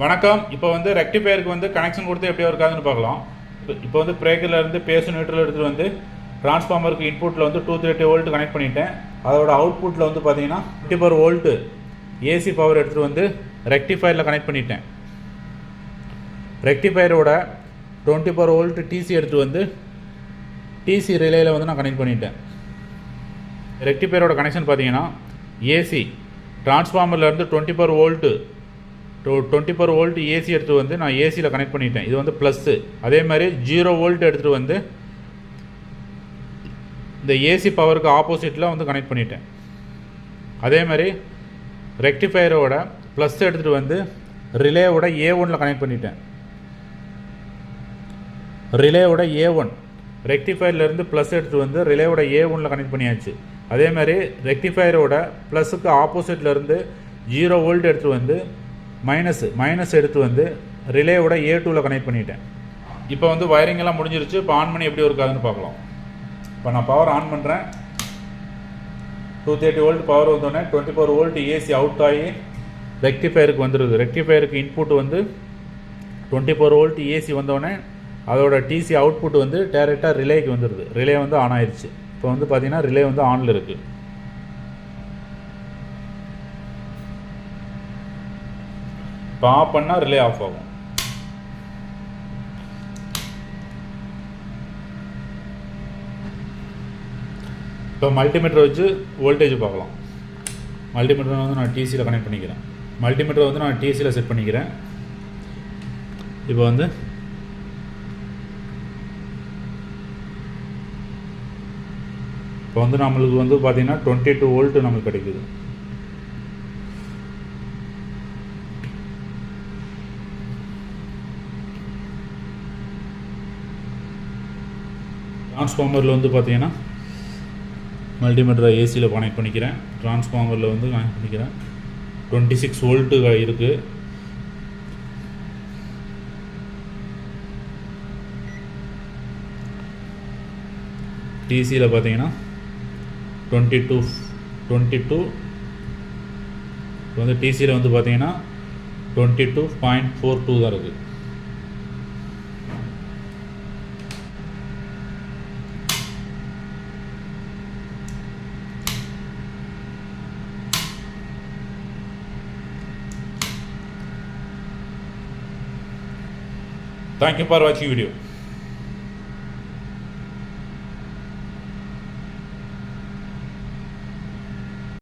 வணக்கம். இப்போ வந்து ரெக்டிஃபயருக்கு வந்து கனெக்ஷன் கொடுத்து எப்படி இருக்காதுன்னு பார்க்கலாம். இப்போ வந்து பிரேக்கர்லேருந்து பேஸ் நியூட்ரல் எடுத்துகிட்டு வந்து டிரான்ஸ்ஃபார்மருக்கு இன்புட்டில் வந்து 230 வோல்ட் கனெக்ட் பண்ணிட்டேன். அதோட அவுட்புட்டில் வந்து பார்த்தீங்கன்னா 54 வோல்ட்டு ஏசி பவர் எடுத்துகிட்டு வந்து ரெக்டிஃபயரில் கனெக்ட் பண்ணிட்டேன். ரெக்டிஃபயரோட 24 வோல்ட் டிசி எடுத்துகிட்டு வந்து டிசி ரிலேயில் வந்து நான் கனெக்ட் பண்ணிட்டேன். ரெக்டிஃபயரோட கனெக்ஷன் பார்த்தீங்கன்னா ஏசி டிரான்ஸ்ஃபார்மர்லேருந்து 24 வோல்ட்டு 24 வோல்ட் ஏசி எடுத்து வந்து நான் ஏசியில் கனெக்ட் பண்ணிட்டேன். இது வந்து ப்ளஸ்ஸு. அதே மாதிரி 0 வோல்ட் எடுத்துகிட்டு வந்து இந்த ஏசி பவருக்கு ஆப்போசிட்டில் வந்து கனெக்ட் பண்ணிட்டேன். அதே மாதிரி ரெக்டிஃபயரோட ப்ளஸ் எடுத்துகிட்டு வந்து ரிலேவோட A1 கனெக்ட் பண்ணிட்டேன். ரிலேவோட A1 ரெக்டிஃபயர்லேருந்து ப்ளஸ் எடுத்துகிட்டு வந்து ரிலேவோட A1 கனெக்ட் பண்ணியாச்சு. அதே மாதிரி ரெக்டிஃபயரோட ப்ளஸுக்கு ஆப்போசிட்லேருந்து 0 வோல்ட் எடுத்துகிட்டு வந்து மைனஸ் எடுத்து வந்து ரிலேவோட A2 கனெக்ட் பண்ணிட்டேன். இப்போ வந்து வயரிங் எல்லாம் முடிஞ்சிருச்சு. இப்போ ஆன் பண்ணி எப்படி இருக்காதுன்னு பார்க்கலாம். இப்போ நான் பவர் ஆன் பண்ணுறேன். 230 வோல்ட் பவர் வந்தோடனே 24 வோல்ட் ஏசி அவுட் ஆகி ரெக்டிஃபயருக்கு வந்துடுது. ரெக்டிஃபயருக்கு இன்புட் வந்து 24 வோல்ட் ஏசி வந்தோடனே அதோட டிசி அவுட்புட் வந்து டேரெக்டாக ரிலேக்கு வந்துடுது. ரிலே வந்து ஆன் ஆயிடுச்சு. இப்போ வந்து பார்த்தீங்கன்னா ரிலே வந்து ஆனில் இருக்குது. இப்போ ஆஃப் பண்ணால் ரிலே ஆஃப் ஆகும். இப்போ மல்டிமீட்டர் வச்சு வோல்டேஜ் பார்க்கலாம். மல்டிமீட்டர் வந்து நான் டிசியில் கனெக்ட் பண்ணிக்கிறேன். மல்டிமீட்டர் வந்து நான் டிசியில் செட் பண்ணிக்கிறேன். இப்போ வந்து நம்மளுக்கு வந்து பார்த்தீங்கன்னா 22 வோல்ட்டு நமக்கு கிடைக்குது. டிரான்ஸ்ஃபார்மரில் வந்து பார்த்தீங்கன்னா மல்டிமீட்டரை ஏசியில் கனெக்ட் பண்ணிக்கிறேன். டிரான்ஸ்ஃபார்மரில் வந்து கனெக்ட் பண்ணிக்கிறேன். 26 வோல்ட்டு இருக்குது. டிசியில் பார்த்தீங்கன்னா 22 வந்து டிசியில் வந்து பார்த்தீங்கன்னா 22.42 தான் இருக்குது. Thank you for watching video.